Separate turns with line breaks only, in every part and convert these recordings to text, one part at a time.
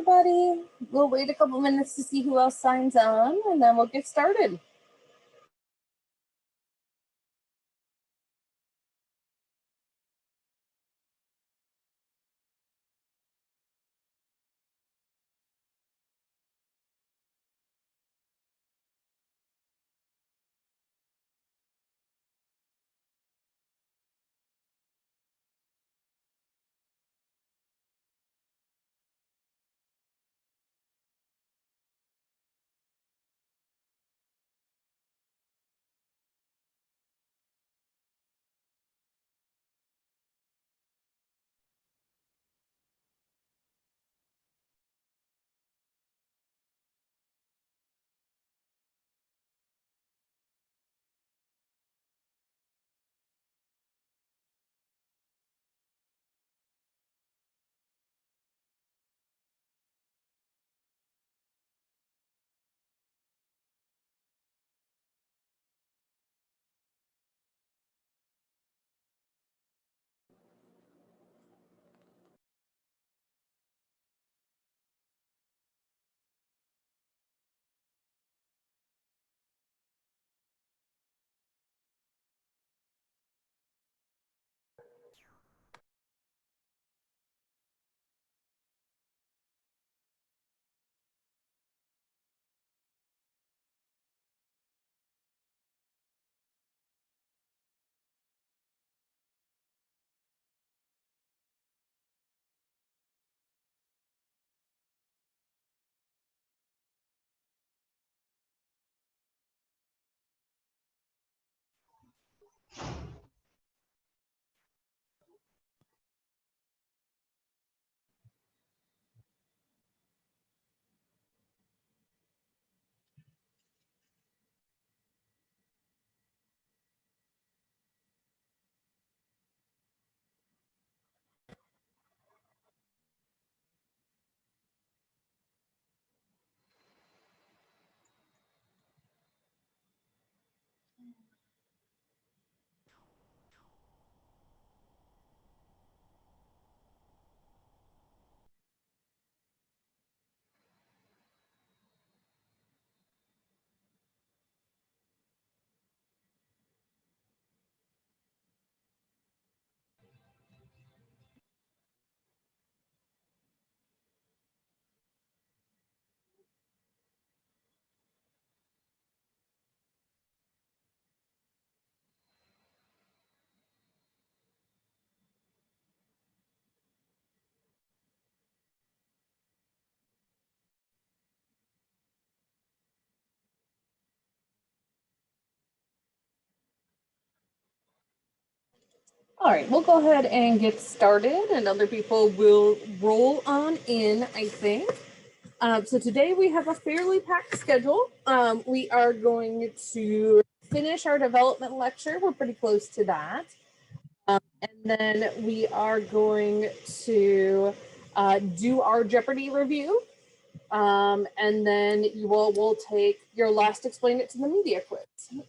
everybody. We'll wait a couple minutes to see who else signs on, and then we'll get started. All right, we'll go ahead and get started, and other people will roll on in, I think. So today we have a fairly packed schedule. We are going to finish our development lecture. We're pretty close to that. And then we are going to do our Jeopardy review. And then you all will take your last Explain It to the Media quiz.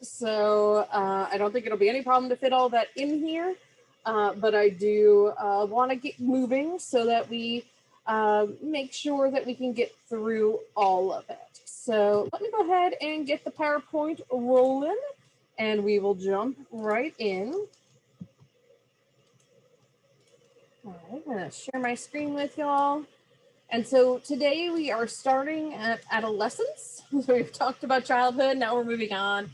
So I don't think it'll be any problem to fit all that in here. But I do want to get moving so that we make sure that we can get through all of it. So let me go ahead and get the PowerPoint rolling, and we will jump right in. All right, I'm going to share my screen with y'all. And so today we are starting at adolescence. So we've talked about childhood, now we're moving on.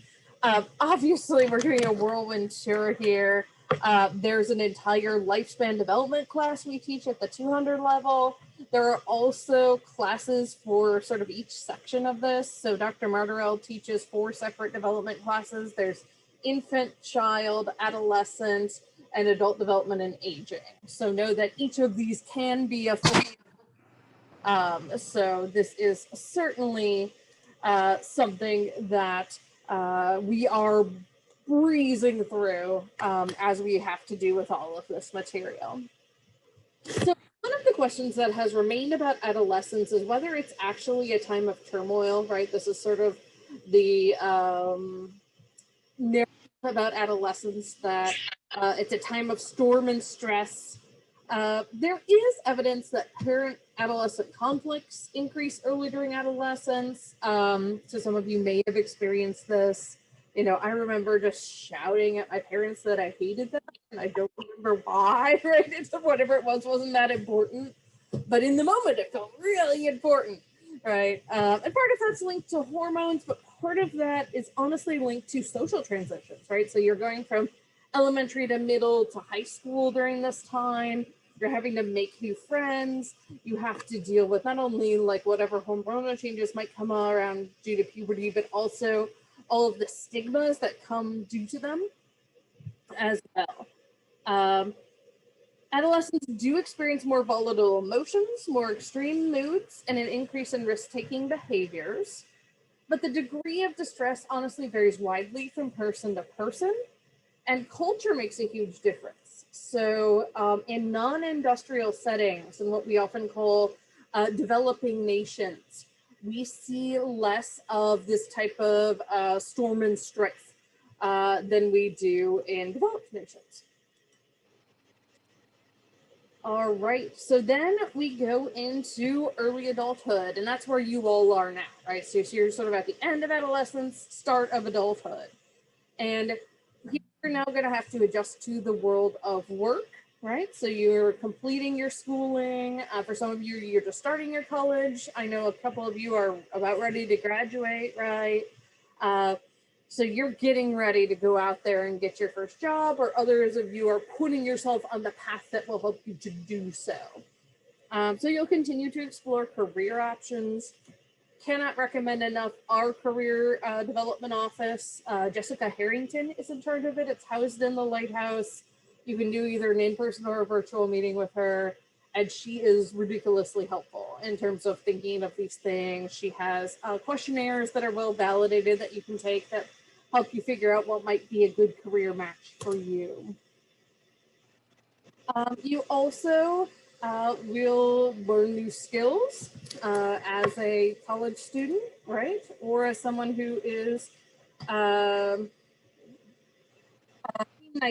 Obviously, we're doing a whirlwind tour here. There's an entire lifespan development class we teach at the 200 level. There are also classes for sort of each section of this. So Dr. Martorell teaches 4 separate development classes. There's infant, child, adolescent, and adult development and aging. So know that each of these can be a full. So this is certainly something that we are breezing through as we have to do with all of this material. So one of the questions that has remained about adolescence is whether it's actually a time of turmoil, right? This is sort of the narrative about adolescence, that it's a time of storm and stress. There is evidence that parent-adolescent conflicts increase early during adolescence. So some of you may have experienced this. You know, I remember just shouting at my parents that I hated them, and I don't remember why, right? It's whatever it was wasn't that important. But in the moment, it felt really important, right? And part of that's linked to hormones, but part of that is honestly linked to social transitions, right? So you're going from elementary to middle to high school during this time. You're having to make new friends. You have to deal with not only like whatever hormonal changes might come around due to puberty, but also all of the stigmas that come due to them as well. Um, Adolescents do experience more volatile emotions, more extreme moods, and an increase in risk-taking behaviors. But the degree of distress honestly varies widely from person to person, and culture makes a huge difference. So in non-industrial settings, and what we often call developing nations, we see less of this type of storm and strife than we do in developed nations. All right, so then we go into early adulthood, and that's where you all are now, right? So you're sort of at the end of adolescence, start of adulthood. And you're now going to have to adjust to the world of work, right? So you're completing your schooling. For some of you, you're just starting your college. I know a couple of you are about ready to graduate, right? So you're getting ready to go out there and get your first job, or others of you are putting yourself on the path that will help you to do so. So you'll continue to explore career options. Cannot recommend enough our career development office. Jessica Harrington is in charge of it. It's housed in the Lighthouse. You can do either an in-person or a virtual meeting with her. And she is ridiculously helpful in terms of thinking of these things. She has questionnaires that are well validated that you can take that help you figure out what might be a good career match for you. You also will learn new skills as a college student, right? Or as someone who is, I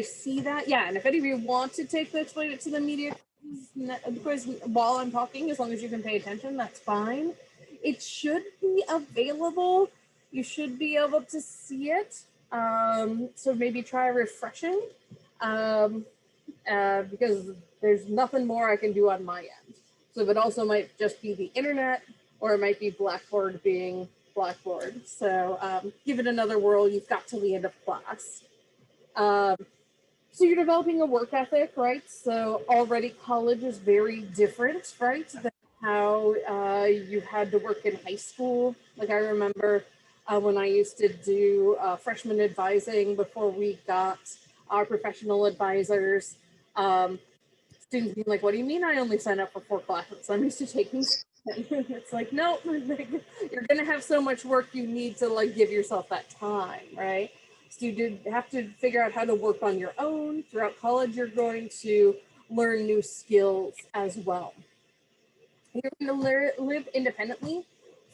see that. Yeah, and if any of you want to take the Explain It to the Media quiz while I'm talking, as long as you can pay attention, that's fine. It should be available. You should be able to see it. So maybe try refreshing. Because there's nothing more I can do on my end. So it also might just be the internet, or it might be Blackboard being Blackboard. So give it another whirl. You've got till the end of class. So you're developing a work ethic, right? So already college is very different, right, than how you had to work in high school. Like I remember when I used to do freshman advising before we got our professional advisors, students being like, what do you mean I only signed up for 4 classes? I'm used to taking it's like, no, you're going to have so much work, you need to like give yourself that time, right? So you have to figure out how to work on your own. Throughout college, you're going to learn new skills as well. You're going to live independently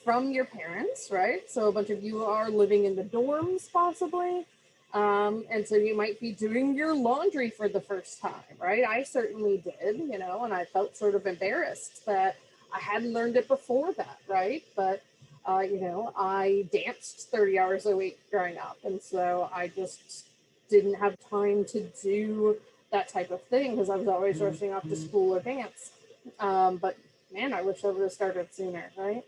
from your parents, right? So a bunch of you are living in the dorms possibly. And so you might be doing your laundry for the first time, right? I certainly did, you know, and I felt sort of embarrassed that I hadn't learned it before that, right? But, you know, I danced 30 hours a week growing up. And so I just didn't have time to do that type of thing because I was always rushing off to school or dance. But man, I wish I would have started sooner, right?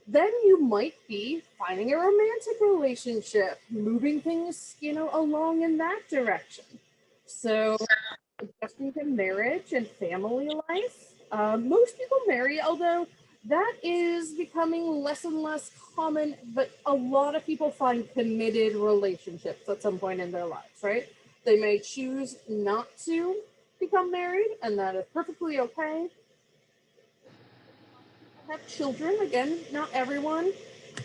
Then you might be finding a romantic relationship, moving things, you know, along in that direction. So adjusting to marriage and family life. Most people marry, although that is becoming less and less common, but a lot of people find committed relationships at some point in their lives, right? They may choose not to become married, and that is perfectly okay. Have children, again, not everyone.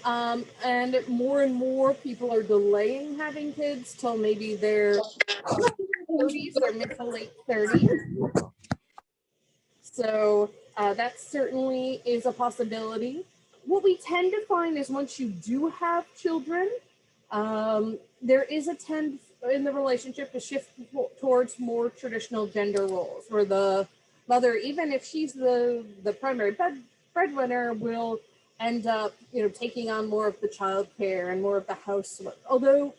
And more people are delaying having kids till maybe their 30s or mid to late 30s. So that certainly is a possibility. What we tend to find is once you do have children, there is a in the relationship to shift towards more traditional gender roles, where the mother, even if she's the primary breadwinner, will end up, taking on more of the child care and more of the housework. Although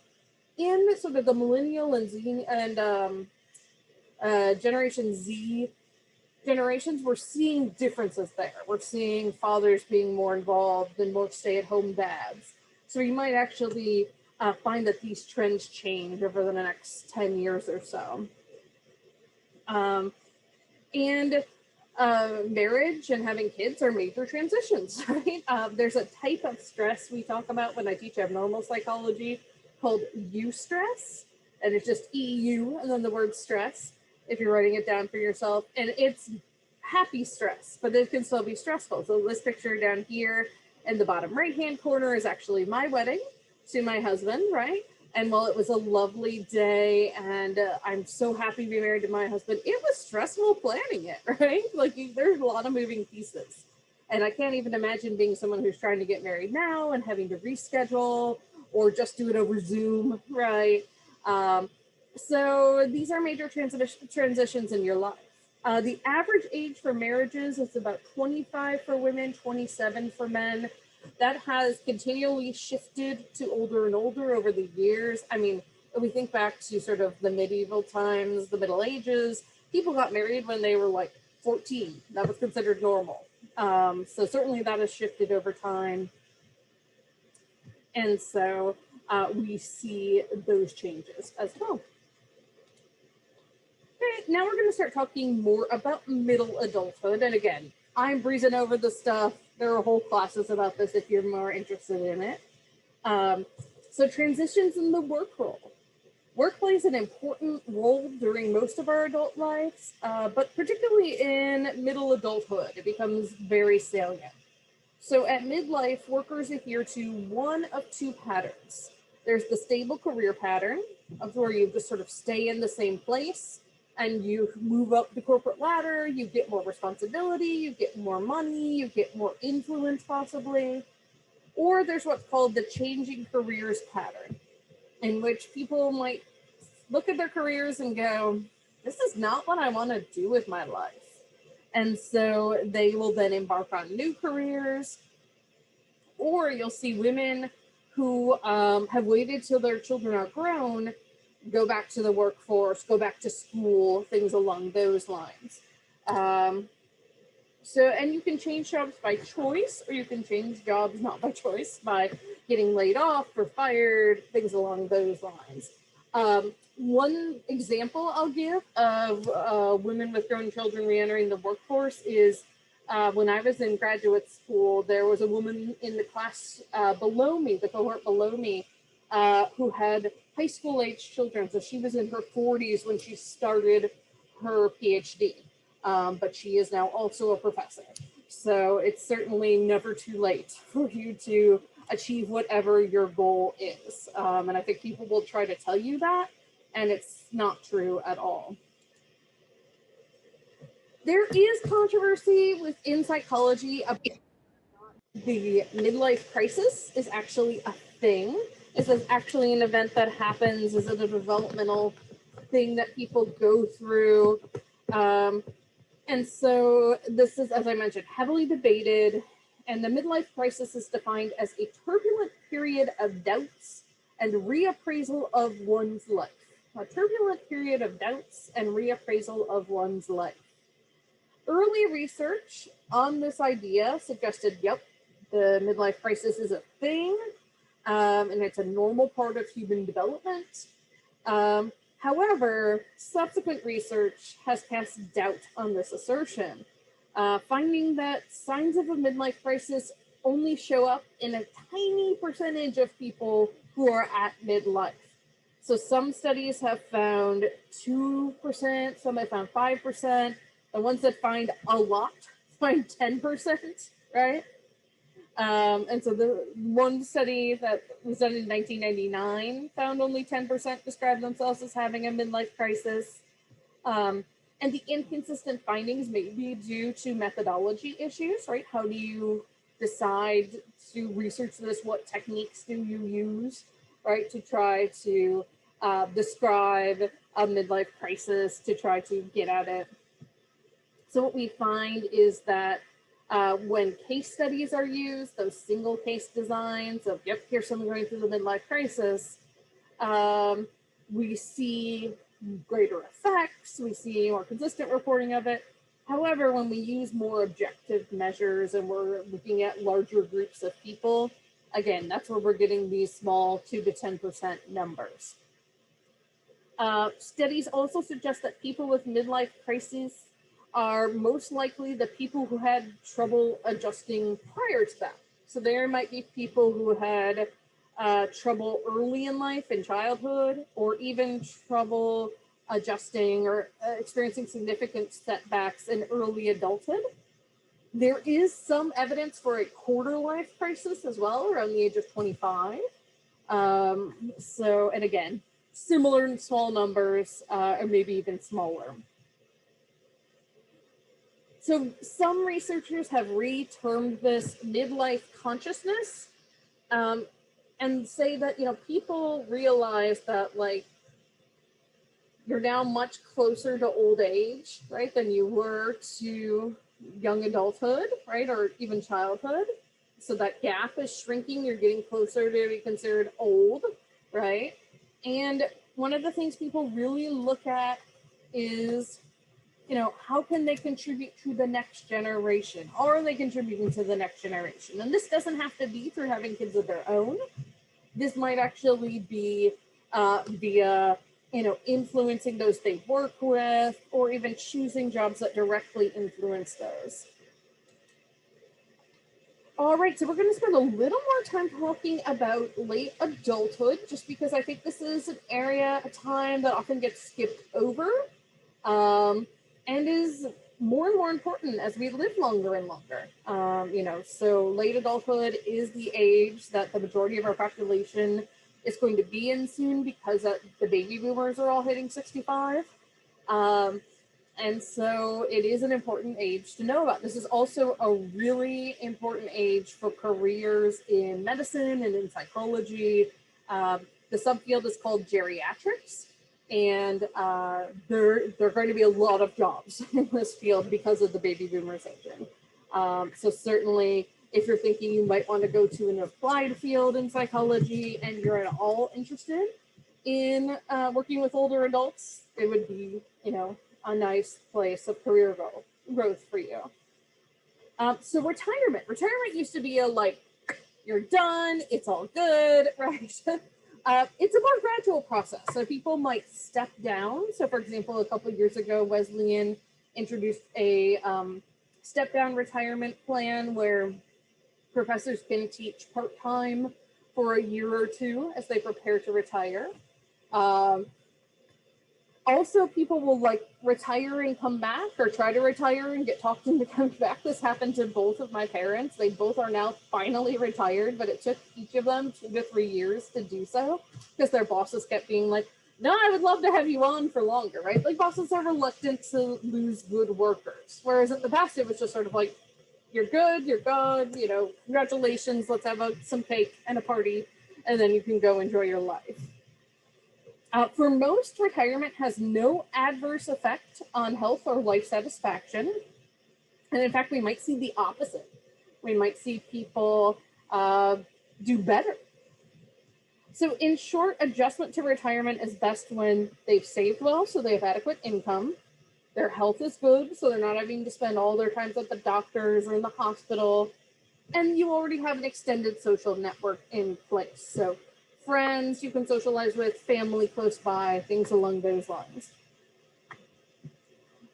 in sort of the millennial and Z and Generation Z generations, we're seeing differences there. We're seeing fathers being more involved and more stay-at-home dads. So you might actually find that these trends change over the next 10 years or so. Marriage and having kids are major transitions, right? There's a type of stress we talk about when I teach abnormal psychology called Eustress, and it's just EU and then the word stress, if you're writing it down for yourself. And it's happy stress, but it can still be stressful. So this picture down here in the bottom right-hand corner is actually my wedding to my husband, right? And while it was a lovely day and I'm so happy to be married to my husband, it was stressful planning it, right? Like there's a lot of moving pieces. And I can't even imagine being someone who's trying to get married now and having to reschedule or just do it over Zoom, right? So these are major transitions in your life. The average age for marriages is about 25 for women, 27 for men. That has continually shifted to older and older over the years. I mean, if we think back to sort of the medieval times, the Middle Ages, people got married when they were like 14. That was considered normal. So certainly that has shifted over time. And so we see those changes as well. Okay, now we're going to start talking more about middle adulthood. And again, I'm breezing over the stuff. There are whole classes about this if you're more interested in it. So transitions in the work role. Work plays an important role during most of our adult lives, but particularly in middle adulthood, it becomes very salient. So at midlife, workers adhere to one of two patterns. There's the stable career pattern, of where you just sort of stay in the same place and you move up the corporate ladder, you get more responsibility, you get more money, you get more influence possibly. Or there's what's called the changing careers pattern, in which people might look at their careers and go, this is not what I want to do with my life. And so they will then embark on new careers. Or you'll see women who have waited till their children are grown, go back to the workforce, go back to school, things along those lines. And you can change jobs by choice, or you can change jobs not by choice, by getting laid off or fired, things along those lines. One example I'll give of women with grown children re-entering the workforce is when I was in graduate school, there was a woman in the class below me, the cohort below me, who had high school age children. So she was in her 40s when she started her PhD, but she is now also a professor. So it's certainly never too late for you to achieve whatever your goal is. And I think people will try to tell you that, and it's not true at all. There is controversy within psychology about the midlife crisis is actually a thing. Is this actually an event that happens? Is it a developmental thing that people go through? And so this is, as I mentioned, heavily debated. And the midlife crisis is defined as a turbulent period of doubts and reappraisal of one's life. A turbulent period of doubts and reappraisal of one's life. Early research on this idea suggested, yep, the midlife crisis is a thing, and it's a normal part of human development. However, subsequent research has cast doubt on this assertion, finding that signs of a midlife crisis only show up in a tiny percentage of people who are at midlife. So some studies have found 2%, some have found 5%. The ones that find a lot find 10%, right? And so the one study that was done in 1999 found only 10% described themselves as having a midlife crisis. And the inconsistent findings may be due to methodology issues, right? How do you decide to research this? What techniques do you use, right, to try to describe a midlife crisis to try to get at it. So what we find is that when case studies are used, those single case designs of, yep, here's someone going through the midlife crisis, we see greater effects, we see more consistent reporting of it. However, when we use more objective measures and we're looking at larger groups of people, again, that's where we're getting these small 2 to 10% numbers. Studies also suggest that people with midlife crises are most likely the people who had trouble adjusting prior to that. So there might be people who had trouble early in life, in childhood, or even trouble adjusting or experiencing significant setbacks in early adulthood. There is some evidence for a quarter life crisis as well, around the age of 25. And again, similar in small numbers, or maybe even smaller. So some researchers have re-termed this midlife consciousness, and say that, people realize that, like, you're now much closer to old age, right, than you were to young adulthood, right, or even childhood. So that gap is shrinking. You're getting closer to be considered old, right? And one of the things people really look at is, how can they contribute to the next generation? Are they contributing to the next generation? And this doesn't have to be through having kids of their own. This might actually be via, influencing those they work with, or even choosing jobs that directly influence those. All right, so we're going to spend a little more time talking about late adulthood, just because I think this is an area, a time that often gets skipped over, and is more and more important as we live longer and longer. So late adulthood is the age that the majority of our population is going to be in soon, because the baby boomers are all hitting 65. And so it is an important age to know about. This is also a really important age for careers in medicine and in psychology. The subfield is called geriatrics, and there are going to be a lot of jobs in this field because of the baby boomers aging. So certainly, if you're thinking you might want to go to an applied field in psychology and you're at all interested in working with older adults, it would be, a nice place of career growth for you. So retirement used to be you're done, it's all good, right? It's a more gradual process. So people might step down. So for example, a couple of years ago, Wesleyan introduced a step down retirement plan where professors can teach part-time for a year or two as they prepare to retire. Also, people will retire and come back, or try to retire and get talked into coming back. This happened to both of my parents. They both are now finally retired, but it took each of them 2 to 3 years to do so, because their bosses kept being like, no, I would love to have you on for longer, right? Like, bosses are reluctant to lose good workers. Whereas in the past, it was just sort of like, you're good, congratulations, let's have some cake and a party, and then you can go enjoy your life. For most, retirement has no adverse effect on health or life satisfaction. And in fact, we might see the opposite. We might see people do better. So in short, adjustment to retirement is best when they've saved well, so they have adequate income. Their health is good, so they're not having to spend all their time at the doctors or in the hospital. And you already have an extended social network in place. So friends you can socialize with, family close by, things along those lines.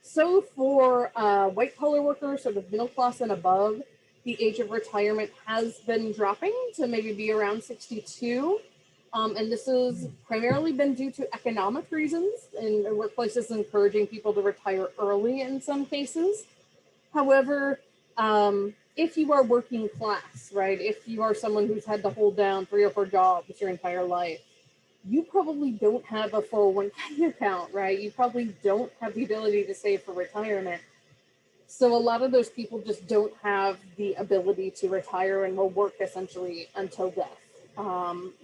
So for white-collar workers, sort of middle class and above, the age of retirement has been dropping to maybe be around 62. And this has primarily been due to economic reasons, and workplaces encouraging people to retire early in some cases. However, if you are working class, right, if you are someone who's had to hold down 3 or 4 jobs your entire life, you probably don't have a 401k account, right? You probably don't have the ability to save for retirement. So a lot of those people just don't have the ability to retire and will work essentially until death.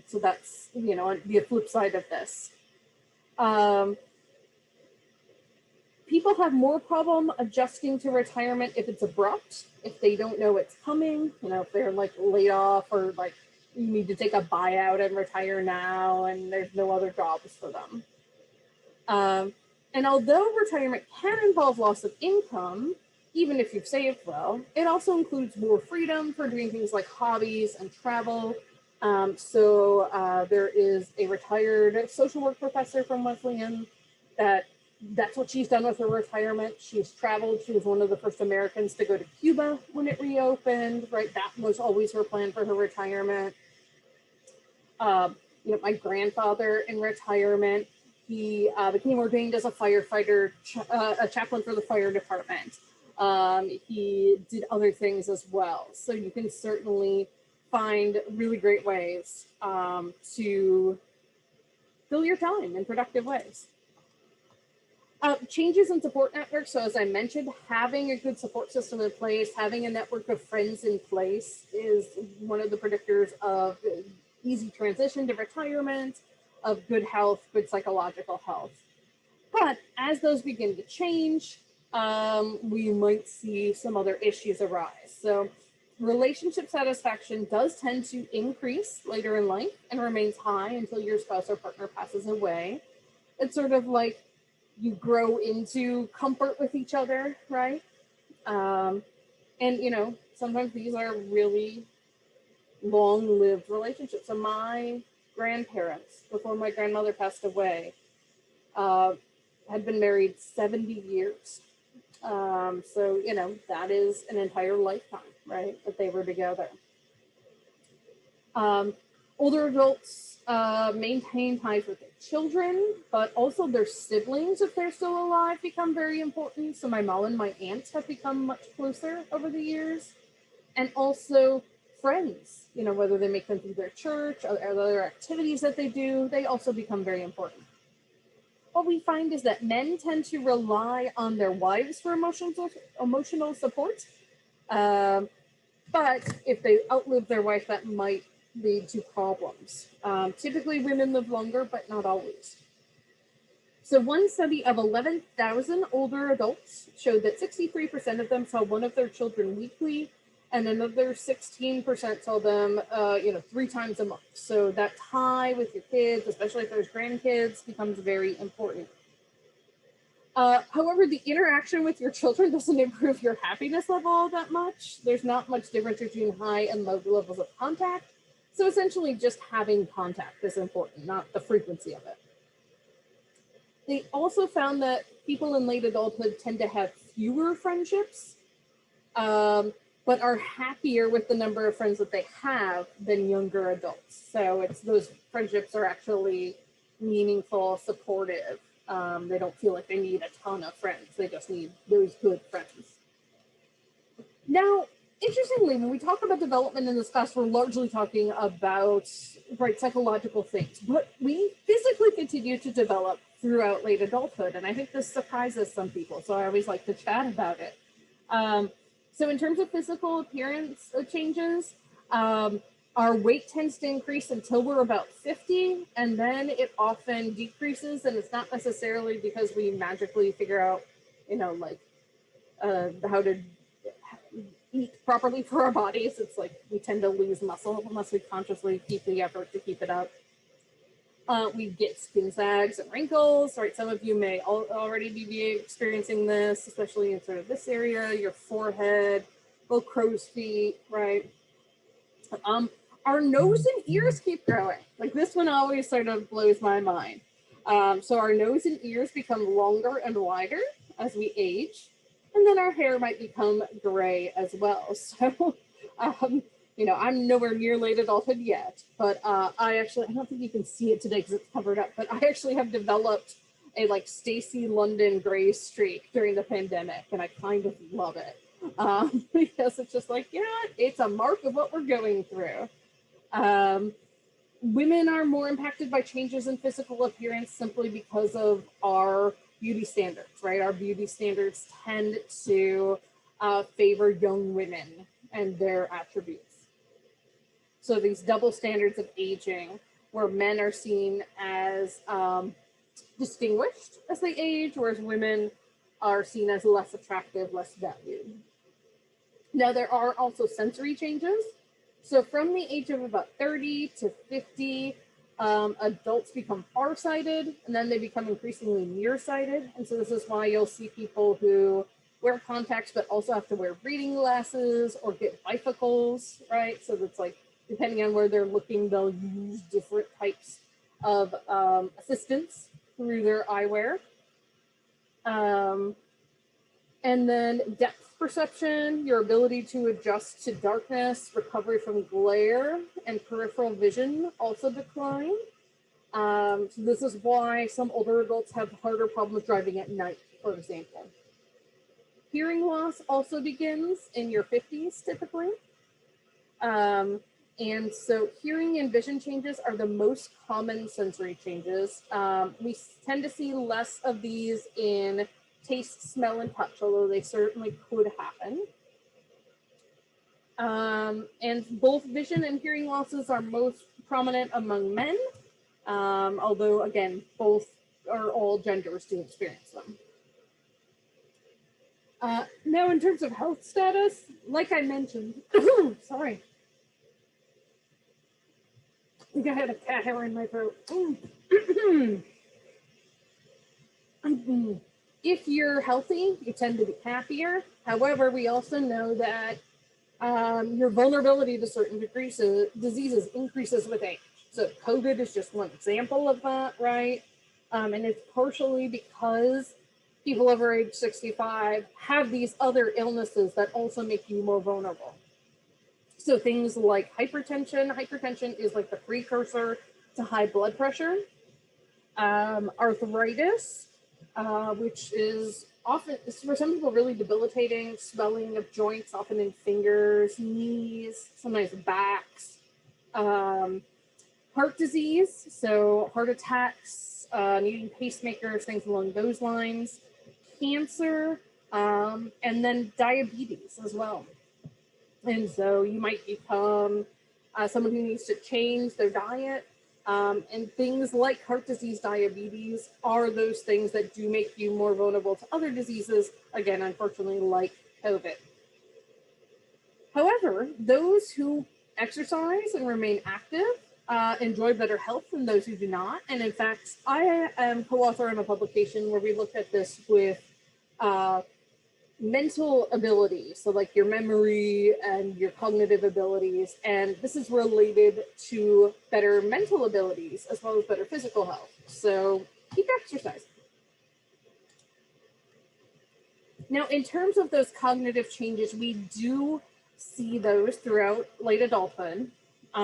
So that's, the flip side of this. Um, People have more problem adjusting to retirement if it's abrupt, if they don't know it's coming, if they're like laid off or like you need to take a buyout and retire now and there's no other jobs for them. And although retirement can involve loss of income, even if you've saved well, it also includes more freedom for doing things like hobbies and travel. There is a retired social work professor from Wesleyan that's what she's done with her retirement. She's traveled. She was one of the first Americans to go to Cuba when it reopened, right? That was always her plan for her retirement. My grandfather in retirement, he became ordained as a firefighter, a chaplain for the fire department. He did other things as well. So you can certainly find really great ways to fill your time in productive ways. Changes in support networks. So as I mentioned, having a good support system in place, having a network of friends in place is one of the predictors of easy transition to retirement, of good health, good psychological health. But as those begin to change, we might see some other issues arise. So relationship satisfaction does tend to increase later in life and remains high until your spouse or partner passes away. It's sort of like you grow into comfort with each other, right? Sometimes these are really long-lived relationships. So my grandparents, before my grandmother passed away, had been married 70 years. That is an entire lifetime, right, that they were together. Older adults maintain ties with their children, but also their siblings, if they're still alive, become very important. So my mom and my aunts have become much closer over the years. And also friends, whether they make them through their church or other activities that they do, they also become very important. What we find is that men tend to rely on their wives for emotional support. But if they outlive their wife, that might lead to problems. Typically, women live longer, but not always. So one study of 11,000 older adults showed that 63% of them saw one of their children weekly, and another 16% saw them, 3 times a month. So that tie with your kids, especially if there's grandkids, becomes very important. However, the interaction with your children doesn't improve your happiness level all that much. There's not much difference between high and low levels of contact. So essentially just having contact is important, not the frequency of it. They also found that people in late adulthood tend to have fewer friendships, but are happier with the number of friends that they have than younger adults. So it's those friendships are actually meaningful, supportive. They don't feel like they need a ton of friends. They just need those good friends. Now, interestingly, when we talk about development in this class, we're largely talking about psychological things, but we physically continue to develop throughout late adulthood. And I think this surprises some people. So I always like to chat about it. So in terms of physical appearance changes, our weight tends to increase until we're about 50, and then it often decreases, and it's not necessarily because we magically figure out, how to eat properly for our bodies. It's like we tend to lose muscle unless we consciously keep the effort to keep it up. We get skin sags and wrinkles, right? Some of you may already be experiencing this, especially in sort of this area, your forehead, little crow's feet, right? Our nose and ears keep growing. Like this one always sort of blows my mind. So our nose and ears become longer and wider as we age, and then our hair might become gray as well. So, I'm nowhere near late adulthood yet, but I don't think you can see it today because it's covered up, but I actually have developed a Stacey London gray streak during the pandemic, and I kind of love it. Because it's just it's a mark of what we're going through. Women are more impacted by changes in physical appearance simply because of our beauty standards, right? Our beauty standards tend to favor young women and their attributes. So these double standards of aging, where men are seen as distinguished as they age, whereas women are seen as less attractive, less valued. Now, there are also sensory changes. So from the age of about 30 to 50, adults become farsighted, and then they become increasingly nearsighted. And so this is why you'll see people who wear contacts but also have to wear reading glasses or get bifocals, right? So that's like, depending on where they're looking, they'll use different types of assistance through their eyewear. And then depth perception, your ability to adjust to darkness, recovery from glare, and peripheral vision also decline. So this is why some older adults have harder problems driving at night, for example. Hearing loss also begins in your 50s, typically. And so hearing and vision changes are the most common sensory changes. We tend to see less of these in taste, smell, and touch, although they certainly could happen. And both vision and hearing losses are most prominent among men, although, again, both or all genders do experience them. Now, in terms of health status, like I mentioned, sorry. I think I had a cat hair in my throat. If you're healthy, you tend to be happier. However, we also know that your vulnerability to certain diseases increases with age. So COVID is just one example of that, right? And it's partially because people over age 65 have these other illnesses that also make you more vulnerable. So things like hypertension is like the precursor to high blood pressure. Arthritis, which is often, for some people, really debilitating, swelling of joints, often in fingers, knees, sometimes backs. Heart disease, so heart attacks, needing pacemakers, things along those lines. Cancer, and then diabetes as well. And so you might become someone who needs to change their diet. And things like heart disease, diabetes are those things that do make you more vulnerable to other diseases, again, unfortunately, like COVID. However, those who exercise and remain active enjoy better health than those who do not. And in fact, I am co-author in a publication where we looked at this with mental abilities, so like your memory and your cognitive abilities, and this is related to better mental abilities as well as better physical health. So keep exercising. Now, in terms of those cognitive changes, we do see those throughout late adulthood.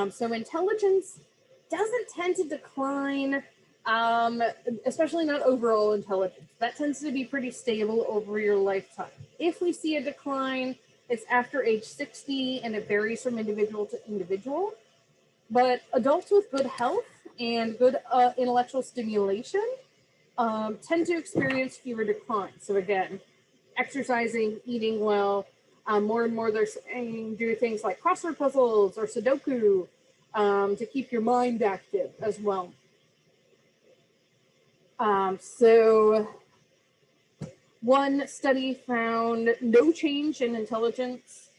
So intelligence doesn't tend to decline, especially not overall intelligence. That tends to be pretty stable over your lifetime. If we see a decline, it's after age 60, and it varies from individual to individual. But adults with good health and good intellectual stimulation tend to experience fewer declines. So again, exercising, eating well, more and more they're saying do things like crossword puzzles or Sudoku to keep your mind active as well. So one study found no change in intelligence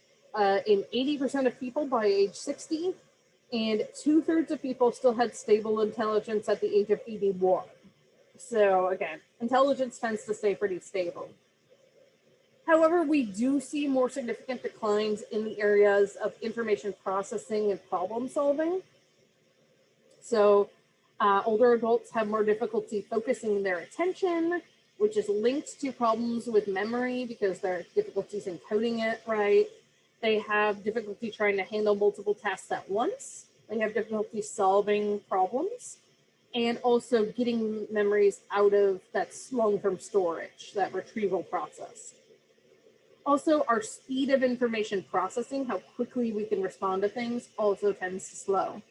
in 80% of people by age 60, and 2/3 of people still had stable intelligence at the age of 81. So again, intelligence tends to stay pretty stable. However, we do see more significant declines in the areas of information processing and problem solving. So older adults have more difficulty focusing their attention, which is linked to problems with memory because there are difficulties in coding it right. They have difficulty trying to handle multiple tasks at once. They have difficulty solving problems and also getting memories out of that long-term storage, that retrieval process. Also, our speed of information processing, how quickly we can respond to things, also tends to slow.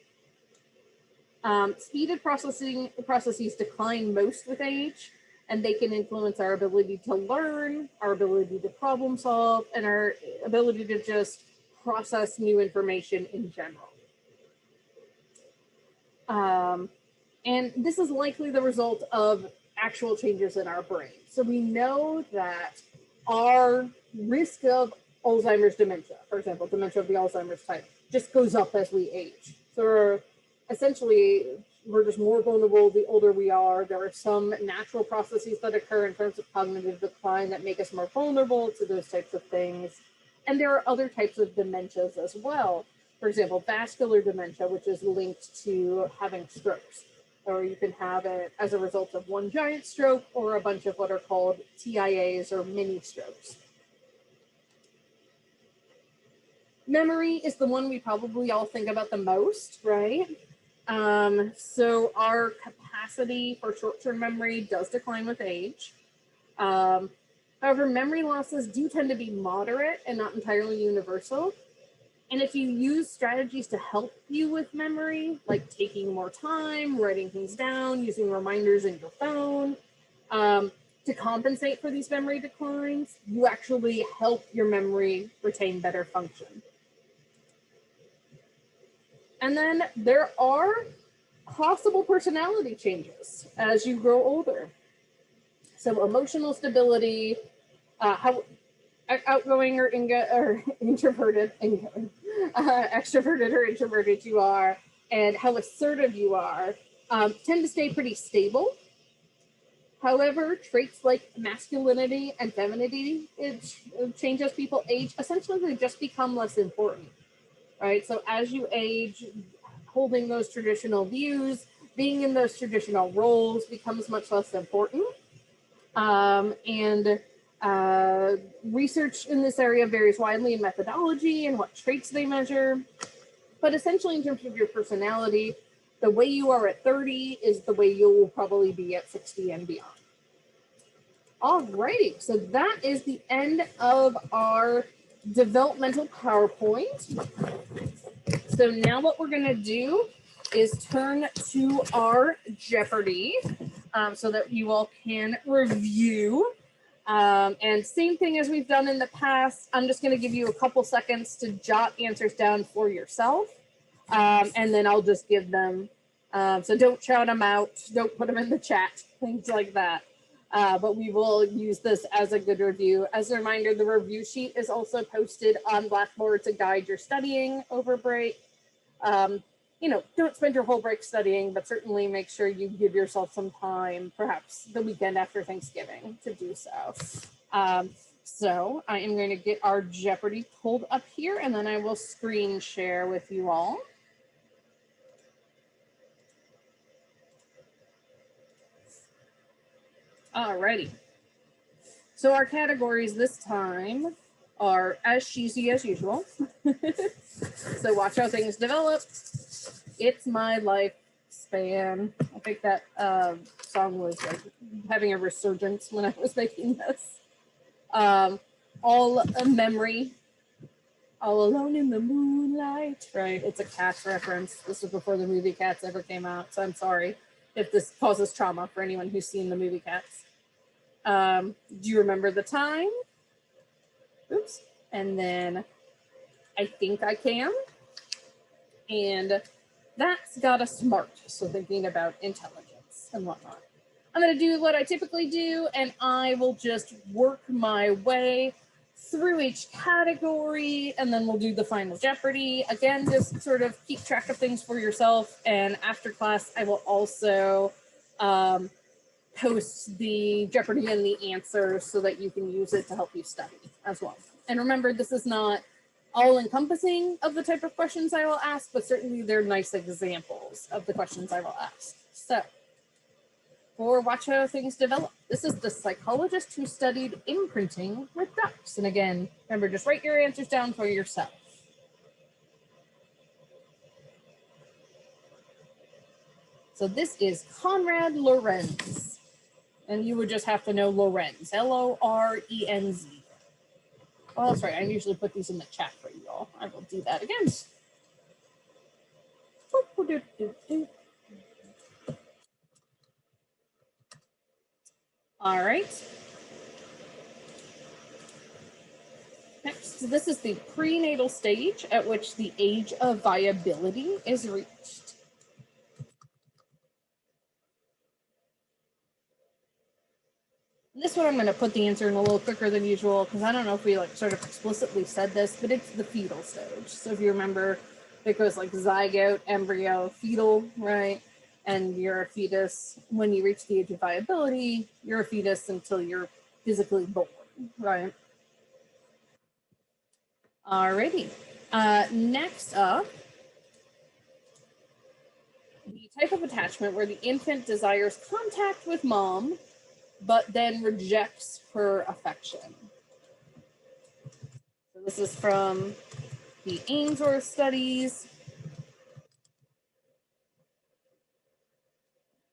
Speeded processes decline most with age, and they can influence our ability to learn, our ability to problem solve, and our ability to just process new information in general. And this is likely the result of actual changes in our brain. So we know that our risk of Alzheimer's dementia, for example, dementia of the Alzheimer's type, just goes up as we age. So we're just more vulnerable the older we are. There are some natural processes that occur in terms of cognitive decline that make us more vulnerable to those types of things. And there are other types of dementias as well. For example, vascular dementia, which is linked to having strokes, or you can have it as a result of one giant stroke or a bunch of what are called TIAs or mini strokes. Memory is the one we probably all think about the most, right? So our capacity for short-term memory does decline with age. However, memory losses do tend to be moderate and not entirely universal. And if you use strategies to help you with memory, like taking more time, writing things down, using reminders in your phone, to compensate for these memory declines, you actually help your memory retain better function. And then there are possible personality changes as you grow older. So emotional stability, how outgoing or introverted, extroverted or introverted you are, and how assertive you are, tend to stay pretty stable. However, traits like masculinity and femininity, it change as people age. Essentially, they just become less important, right? So as you age, holding those traditional views, being in those traditional roles becomes much less important. Research in this area varies widely in methodology and what traits they measure. But essentially, in terms of your personality, the way you are at 30 is the way you will probably be at 60 and beyond. Alrighty, so that is the end of our developmental PowerPoint. So now what we're going to do is turn to our Jeopardy so that you all can review. And same thing as we've done in the past, I'm just going to give you a couple seconds to jot answers down for yourself. And then I'll just give them. So don't shout them out, don't put them in the chat, things like that. But we will use this as a good review. As a reminder, the review sheet is also posted on Blackboard to guide your studying over break. Don't spend your whole break studying, but certainly make sure you give yourself some time, perhaps the weekend after Thanksgiving, to do so. So I am going to get our Jeopardy pulled up here, and then I will screen share with you all. Alrighty. So our categories this time are as cheesy as usual. So watch how things develop. It's my lifespan. I think that song was like having a resurgence when I was making this. All a memory. All alone in the moonlight. Right, it's a Cats reference. This was before the movie Cats ever came out, so I'm sorry if this causes trauma for anyone who's seen the movie Cats. Do you remember the time? Oops. And then I think I can. And that's got a smart. So thinking about intelligence and whatnot. I'm going to do what I typically do, and I will just work my way through each category, and then we'll do the final Jeopardy. Again, just sort of keep track of things for yourself. And after class, I will also post the Jeopardy and the answers so that you can use it to help you study as well. And remember, this is not all-encompassing of the type of questions I will ask, but certainly they're nice examples of the questions I will ask. So, for Watch How Things Develop, this is the psychologist who studied imprinting with ducks. And again, remember, just write your answers down for yourself. So this is Konrad Lorenz. And you would just have to know Lorenz, Lorenz. Oh, that's right. I usually put these in the chat for you all. I will do that again. All right. Next, this is the prenatal stage at which the age of viability is reached. this one I'm going to put the answer in a little quicker than usual because I don't know if we like sort of explicitly said this, but it's the fetal stage. So if you remember, it goes like zygote, embryo, fetal, right? And you're a fetus when you reach the age of viability. You're a fetus until you're physically born, right? Alrighty. Next up, the type of attachment where the infant desires contact with mom, but then rejects her affection. So this is from the Ainsworth studies.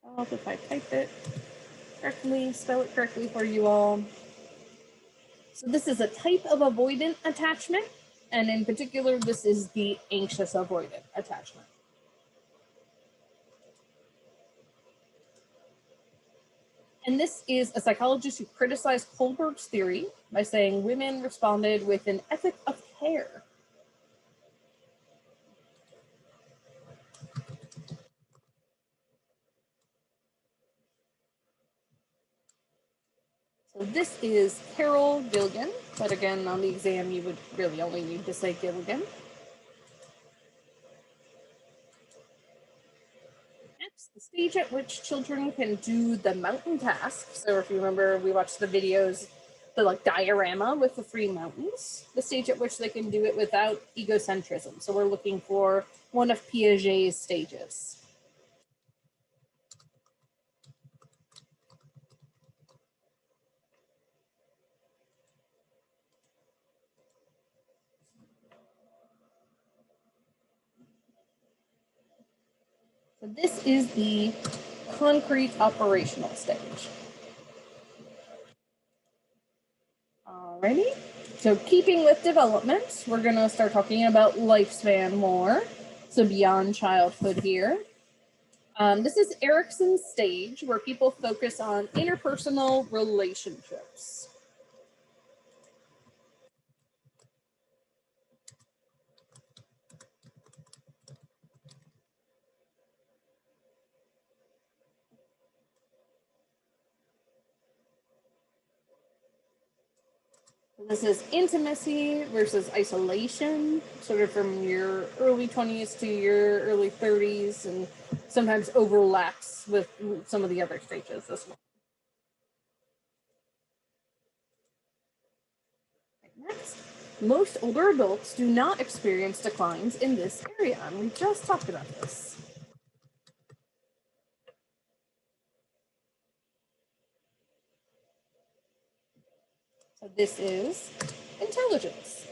I'll help if I type it correctly, spell it correctly for you all. So this is a type of avoidant attachment, and in particular, this is the anxious avoidant attachment. And this is a psychologist who criticized Kohlberg's theory by saying women responded with an ethic of care. So this is Carol Gilligan, but again, on the exam, you would really only need to say Gilligan. Next, the stage at which children can do the mountain task. So if you remember, we watched the videos, the like diorama with the 3 mountains, the stage at which they can do it without egocentrism. So we're looking for one of Piaget's stages. So this is the concrete operational stage. Alrighty. So keeping with development, we're going to start talking about lifespan more. So beyond childhood here. This is Erickson's stage where people focus on interpersonal relationships. This is intimacy versus isolation, sort of from your early 20s to your early 30s, and sometimes overlaps with some of the other stages as well. Next, most older adults do not experience declines in this area, and we just talked about this. So this is intelligence.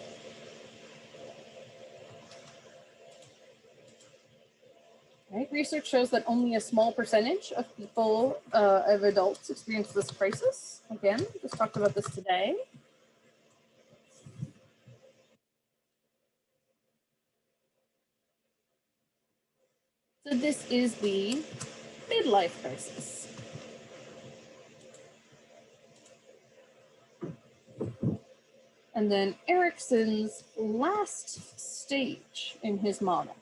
Right? Research shows that only a small percentage of people, of adults, experience this crisis. Again, just talked about this today. So this is the midlife crisis. And then Erickson's last stage in his model.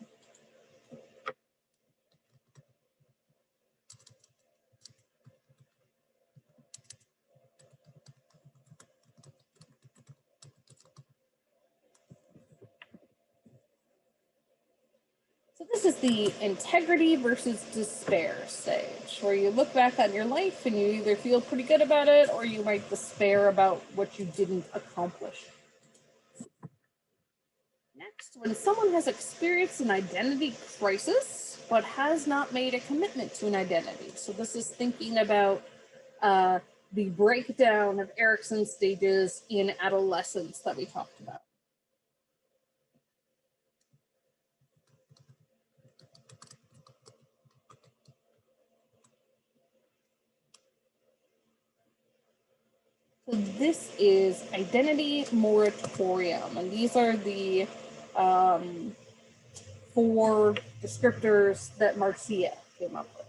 So this is the integrity versus despair stage, where you look back on your life and you either feel pretty good about it or you might despair about what you didn't accomplish. Next, when someone has experienced an identity crisis but has not made a commitment to an identity. So this is thinking about the breakdown of Erickson's stages in adolescence that we talked about. So this is identity moratorium, and these are the 4 descriptors that Marcia came up with.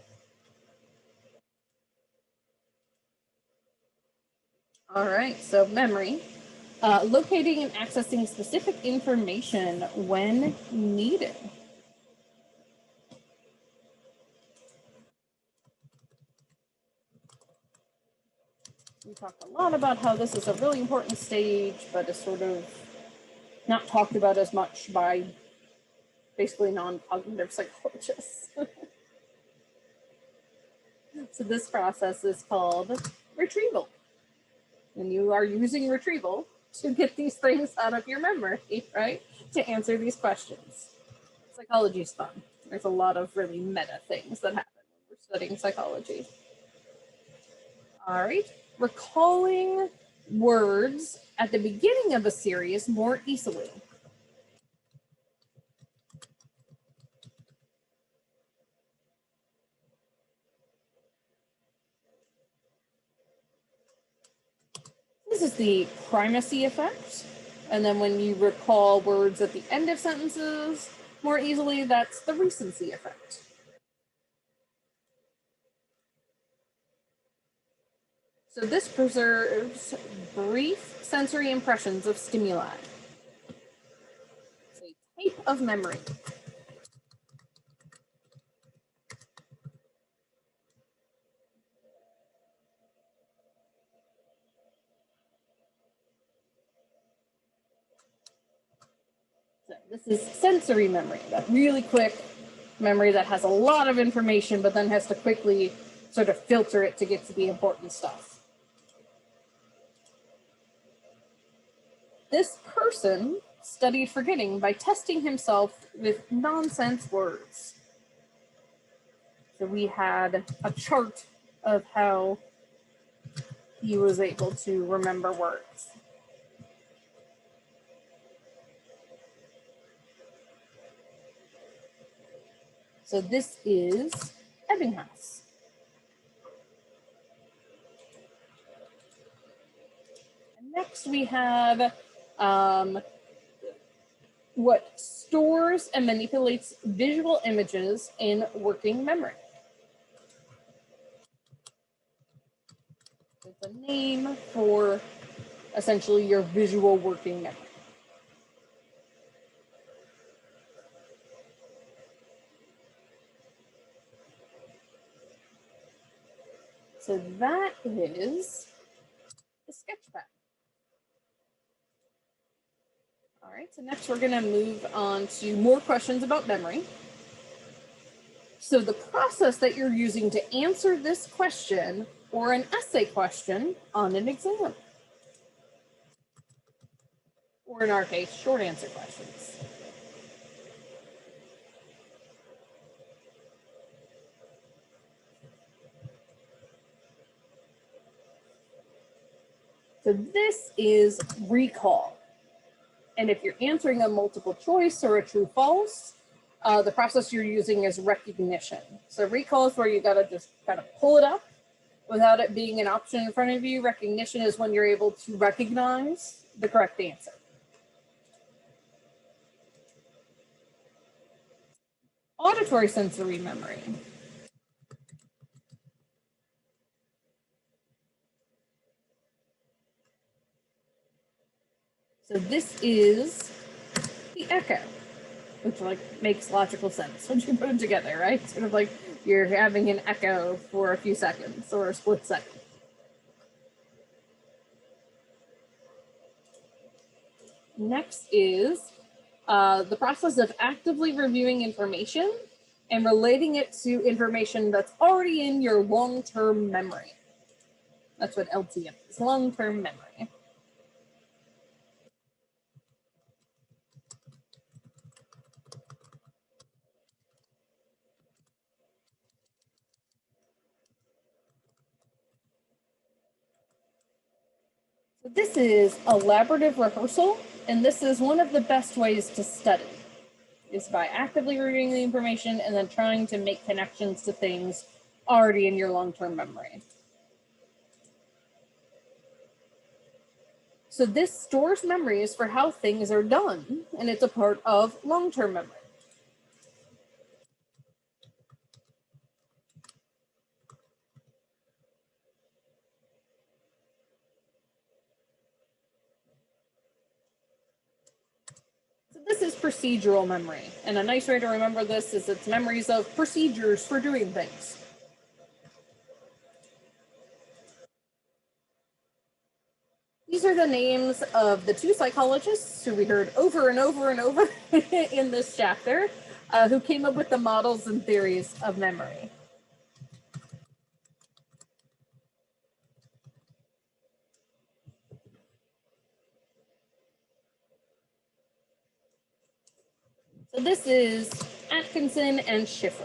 All right, so memory. Locating and accessing specific information when needed. We talked a lot about how this is a really important stage, but is sort of not talked about as much by basically non-cognitive psychologists. So this process is called retrieval. And you are using retrieval to get these things out of your memory, right? To answer these questions. Psychology is fun. There's a lot of really meta things that happen when we're studying psychology. All right. Recalling words at the beginning of a series more easily. This is the primacy effect. And then when you recall words at the end of sentences more easily, that's the recency effect. So this preserves brief sensory impressions of stimuli. It's a type of memory. So this is sensory memory, that really quick memory that has a lot of information, but then has to quickly sort of filter it to get to the important stuff. This person studied forgetting by testing himself with nonsense words. So we had a chart of how he was able to remember words. So this is Ebbinghaus. And next we have what stores and manipulates visual images in working memory. It's a name for essentially your visual working memory. So that is the sketchpad. All right, so next we're going to move on to more questions about memory. So the process that you're using to answer this question or an essay question on an exam. Or in our case, short answer questions. So this is recall. And if you're answering a multiple choice or a true false, the process you're using is recognition. So recall is where you gotta just kind of pull it up without it being an option in front of you. Recognition is when you're able to recognize the correct answer. Auditory sensory memory. So this is the echo, which makes logical sense when you put them together, right? Sort of like you're having an echo for a few seconds or a split second. Next is the process of actively reviewing information and relating it to information that's already in your long-term memory. That's what LTM is, long-term memory. So this is elaborative rehearsal, and this is one of the best ways to study, is by actively reviewing the information and then trying to make connections to things already in your long-term memory. So this stores memories for how things are done, and it's a part of long-term memory. So this is procedural memory, and a nice way to remember this is it's memories of procedures for doing things. the names of the two psychologists who we heard over and over and over in this chapter, who came up with the models and theories of memory. So this is Atkinson and Schifrin.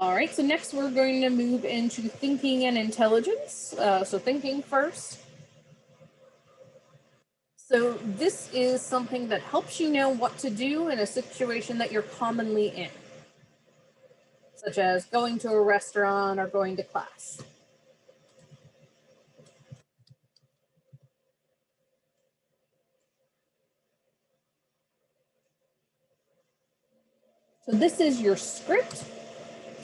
All right, so next we're going to move into thinking and intelligence. So thinking first. So this is something that helps you know what to do in a situation that you're commonly in, such as going to a restaurant or going to class. So this is your script,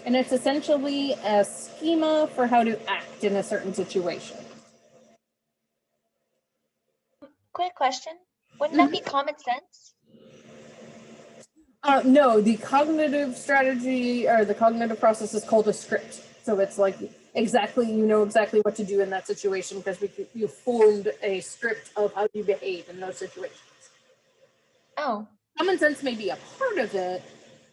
and it's essentially a schema for how to act in a certain situation.
Quick question. Wouldn't that be common sense?
No, the cognitive strategy or the cognitive process is called a script. So it's like exactly, you know exactly what to do in that situation because you formed a script of how you behave in those situations.
Oh.
Common sense may be a part of it,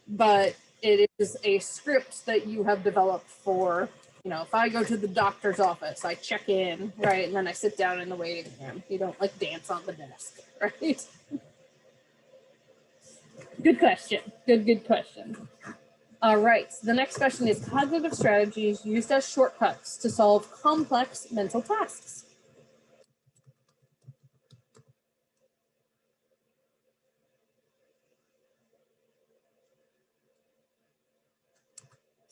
but it is a script that you have developed for, you know, if I go to the doctor's office, I check in, right, and then I sit down in the waiting room. You don't like dance on the desk, right? Good question. Good question. All right, so the next question is cognitive strategies used as shortcuts to solve complex mental tasks.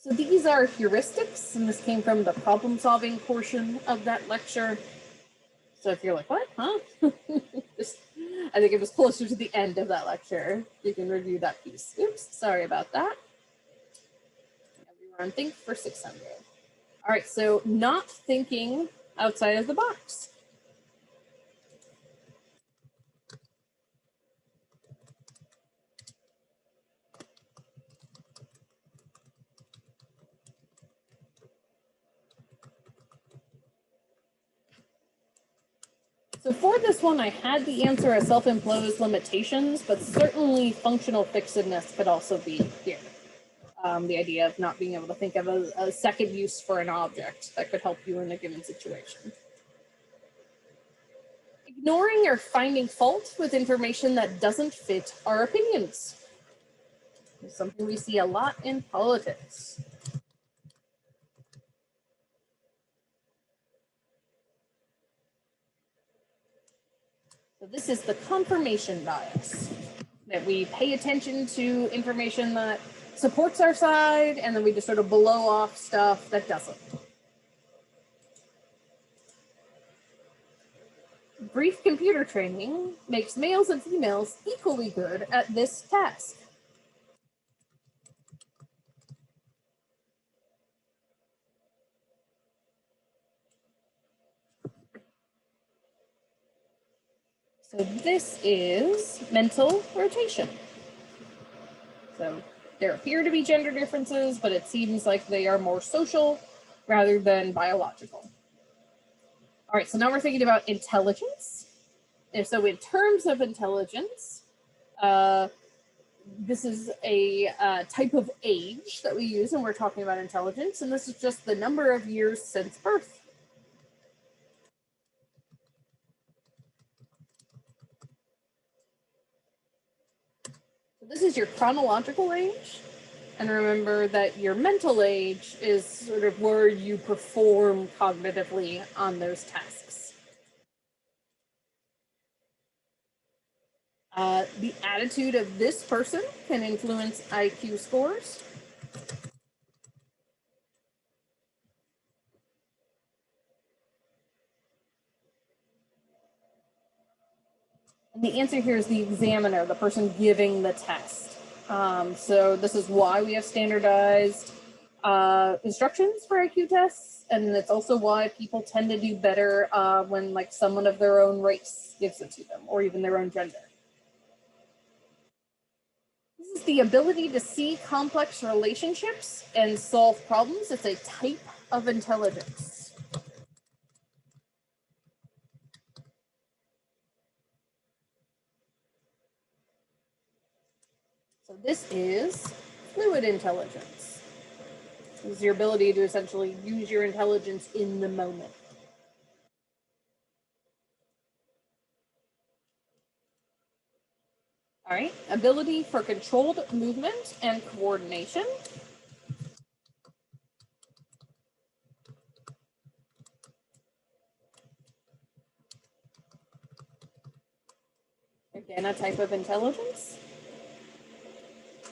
So these are heuristics, and this came from the problem-solving portion of that lecture. So if you're like, what, huh? I think it was closer to the end of that lecture. You can review that piece. Oops, sorry about that. We were on Think for 600. All right, so not thinking outside of the box. So for this one, I had the answer as self-imposed limitations, but certainly functional fixedness could also be here. The idea of not being able to think of a second use for an object that could help you in a given situation. Ignoring or finding fault with information that doesn't fit our opinions. It's something we see a lot in politics. So this is the confirmation bias, that we pay attention to information that supports our side, and then we just sort of blow off stuff that doesn't. Brief computer training makes males and females equally good at this task. So this is mental rotation. So there appear to be gender differences, but it seems like they are more social rather than biological. All right, so now we're thinking about intelligence. And so in terms of intelligence, this is a type of age that we use when we're talking about intelligence, and this is just the number of years since birth. So this is your chronological age, and remember that your mental age is sort of where you perform cognitively on those tasks. The attitude of this person can influence IQ scores. And the answer here is the examiner, the person giving the test. So this is why we have standardized instructions for IQ tests, and it's also why people tend to do better when like someone of their own race gives it to them, or even their own gender. This is the ability to see complex relationships and solve problems. It's a type of intelligence. So this is fluid intelligence. This is your ability to essentially use your intelligence in the moment. All right, ability for controlled movement and coordination. Again, a type of intelligence.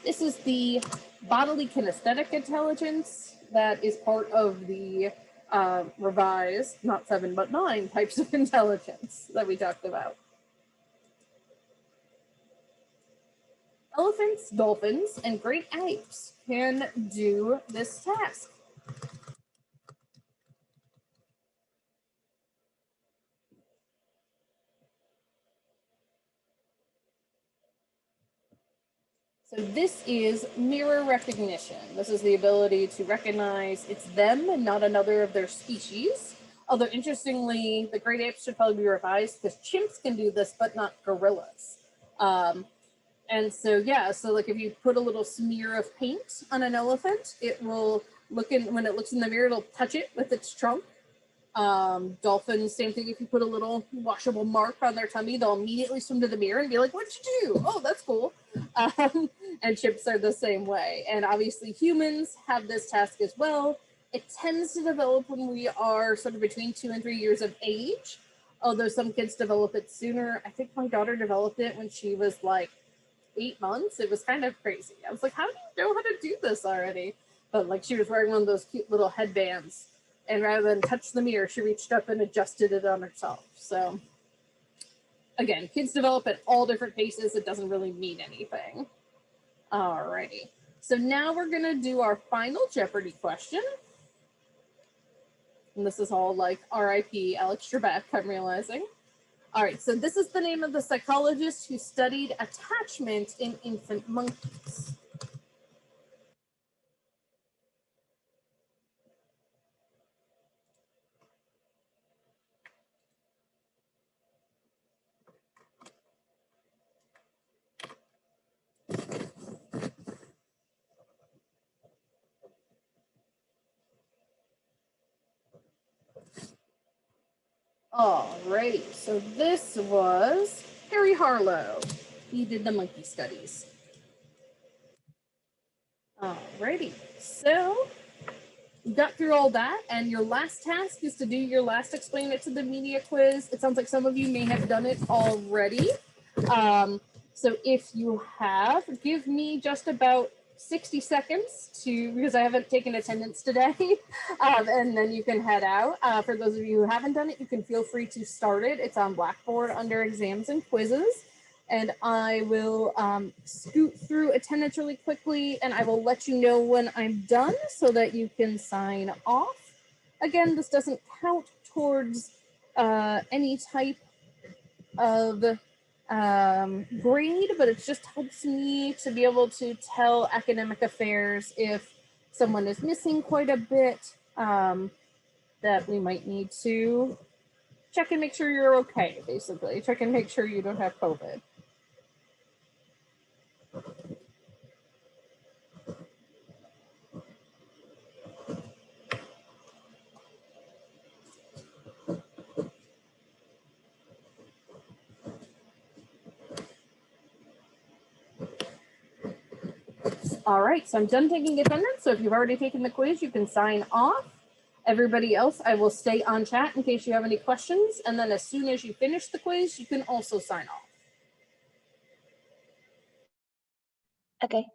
This is the bodily kinesthetic intelligence that is part of the revised, not 7 but 9 types of intelligence that we talked about. Elephants, dolphins, and great apes can do this task. So this is mirror recognition. This is the ability to recognize it's them and not another of their species. Although interestingly, the great apes should probably be revised because chimps can do this, but not gorillas. And so, yeah, so like if you put a little smear of paint on an elephant, it will look in, when it looks in the mirror, it'll touch it with its trunk. Dolphins, same thing. If you put a little washable mark on their tummy, they'll immediately swim to the mirror and be like, "What'd you do? Oh, that's cool." And chimps are the same way. And obviously humans have this task as well. It tends to develop when we are sort of between 2 and 3 years of age, although some kids develop it sooner. I think my daughter developed it when she was like 8 months. It was kind of crazy. I was like, how do you know how to do this already? But like she was wearing one of those cute little headbands, and rather than touch the mirror, she reached up and adjusted it on herself. So again, kids develop at all different paces. It doesn't really mean anything. Alrighty. So now we're gonna do our final Jeopardy question. And this is all like RIP Alex Trebek, I'm realizing. All right, so this is the name of the psychologist who studied attachment in infant monkeys. Alrighty, so this was Harry Harlow. He did the monkey studies. Alrighty, so you got through all that, and your last task is to do your last Explain It to the Media quiz. It sounds like some of you may have done it already. So if you have, give me just about 60 seconds to, because I haven't taken attendance today, and then you can head out. For those of you who haven't done it, you can feel free to start it. It's on Blackboard under exams and quizzes. And I will scoot through attendance really quickly, and I will let you know when I'm done so that you can sign off. Again, this doesn't count towards any type of grade, but it just helps me to be able to tell academic affairs if someone is missing quite a bit, that we might need to check and make sure you're okay, basically. Check and make sure you don't have COVID. All right, so I'm done taking attendance. So if you've already taken the quiz, you can sign off. Everybody else, I will stay on chat in case you have any questions. And then as soon as you finish the quiz, you can also sign off.
Okay.